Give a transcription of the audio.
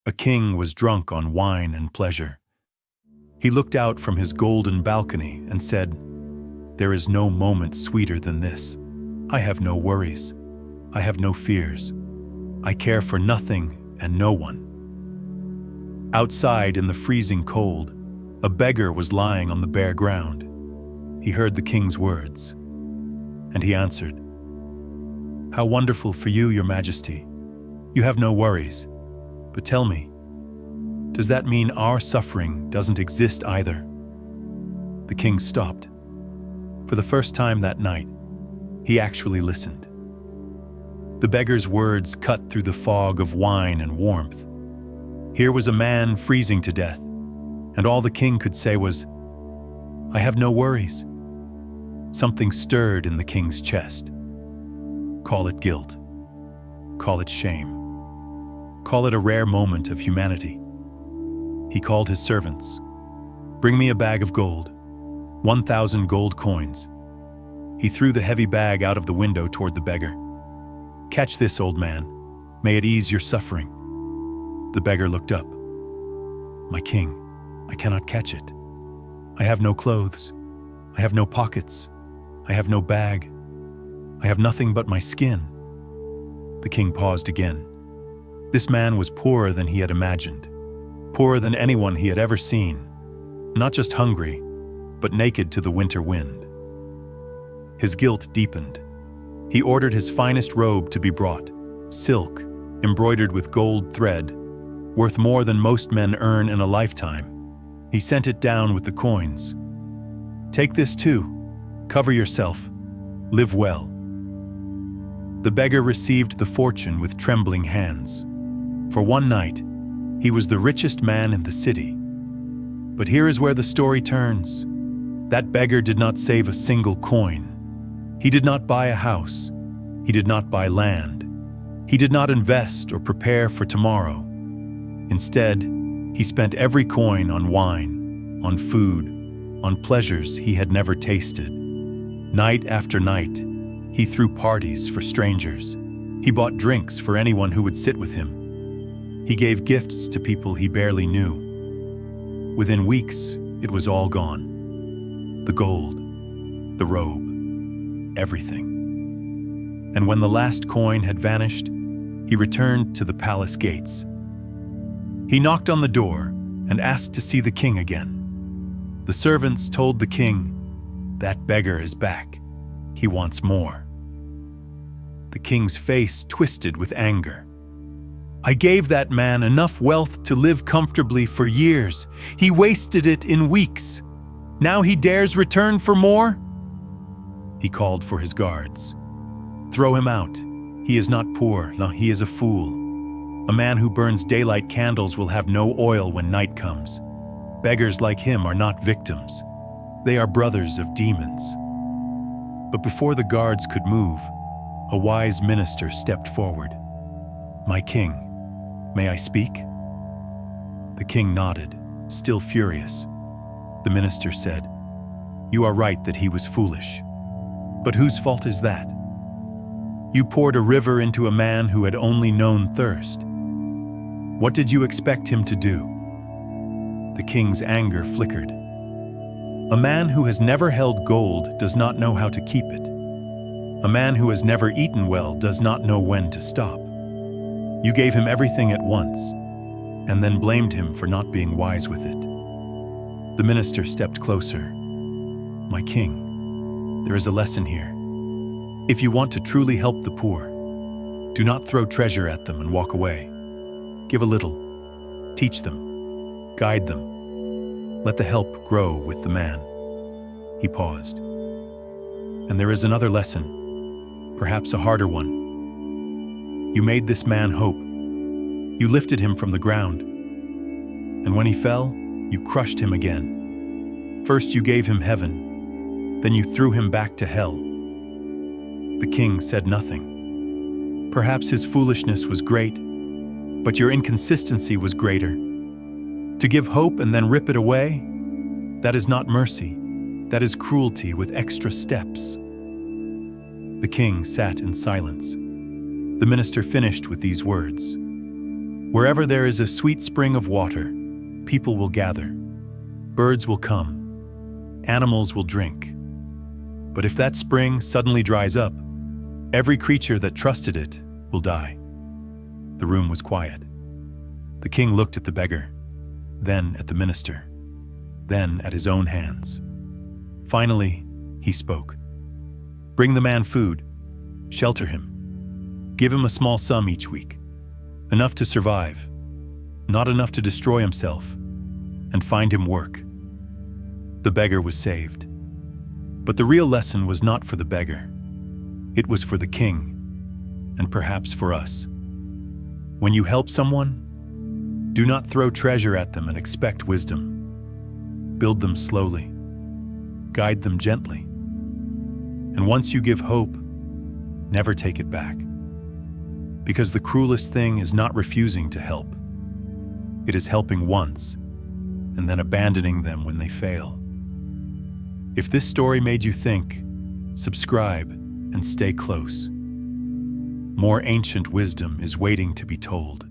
A king was drunk on wine and pleasure. He looked out from his golden balcony and said, "There is no moment sweeter than this. I have no worries. I have no fears. I care for nothing and no one." Outside in the freezing cold, a beggar was lying on the bare ground. He heard the king's words, and he answered, "How wonderful for you, your majesty. You have no worries. But tell me, does that mean our suffering doesn't exist either?" The king stopped. For the first time that night, he actually listened. The beggar's words cut through the fog of wine and warmth. Here was a man freezing to death, and all the king could say was, "I have no worries." Something stirred in the king's chest. Call it guilt. Call it shame. Call it a rare moment of humanity. He called his servants. "Bring me a bag of gold, 1,000 gold coins." He threw the heavy bag out of the window toward the beggar. "Catch this, old man. May it ease your suffering." The beggar looked up. "My king, I cannot catch it. I have no clothes. I have no pockets. I have no bag. I have nothing but my skin." The king paused again. This man was poorer than he had imagined, poorer than anyone he had ever seen, not just hungry, but naked to the winter wind. His guilt deepened. He ordered his finest robe to be brought, silk, embroidered with gold thread, worth more than most men earn in a lifetime. He sent it down with the coins. "Take this too. Cover yourself. Live well." The beggar received the fortune with trembling hands. For one night, he was the richest man in the city. But here is where the story turns. That beggar did not save a single coin. He did not buy a house. He did not buy land. He did not invest or prepare for tomorrow. Instead, he spent every coin on wine, on food, on pleasures he had never tasted. Night after night, he threw parties for strangers. He bought drinks for anyone who would sit with him. He gave gifts to people he barely knew. Within weeks, it was all gone. The gold, the robe, everything. And when the last coin had vanished, he returned to the palace gates. He knocked on the door and asked to see the king again. The servants told the king, "That beggar is back. He wants more." The king's face twisted with anger. "I gave that man enough wealth to live comfortably for years. He wasted it in weeks. Now he dares return for more?" He called for his guards. "Throw him out. He is not poor, no, he is a fool. A man who burns daylight candles will have no oil when night comes. Beggars like him are not victims. They are brothers of demons." But before the guards could move, a wise minister stepped forward. "My king, may I speak?" The king nodded, still furious. The minister said, "You are right that he was foolish. But whose fault is that? You poured a river into a man who had only known thirst. What did you expect him to do?" The king's anger flickered. A man who has never held gold does not know how to keep it. A man who has never eaten well does not know when to stop. You gave him everything at once, and then blamed him for not being wise with it. The minister stepped closer. "My king, there is a lesson here. If you want to truly help the poor, do not throw treasure at them and walk away. Give a little. Teach them. Guide them. Let the help grow with the man." He paused. "And there is another lesson, perhaps a harder one. You made this man hope. You lifted him from the ground. And when he fell, you crushed him again. First you gave him heaven, then you threw him back to hell." The king said nothing. Perhaps his foolishness was great, but your inconsistency was greater. To give hope and then rip it away, that is not mercy. That is cruelty with extra steps. The king sat in silence. The minister finished with these words. Wherever there is a sweet spring of water, people will gather. Birds will come. Animals will drink. But if that spring suddenly dries up, every creature that trusted it will die. The room was quiet. The king looked at the beggar, then at the minister, then at his own hands. Finally, he spoke. Bring the man food. Shelter him. Give him a small sum each week. Enough to survive, not enough to destroy himself, and find him work. The beggar was saved. But the real lesson was not for the beggar. It was for the king, and perhaps for us. When you help someone, do not throw treasure at them and expect wisdom. Build them slowly. Guide them gently. And once you give hope, never take it back. Because the cruelest thing is not refusing to help. It is helping once, and then abandoning them when they fail. If this story made you think, subscribe and stay close. More ancient wisdom is waiting to be told.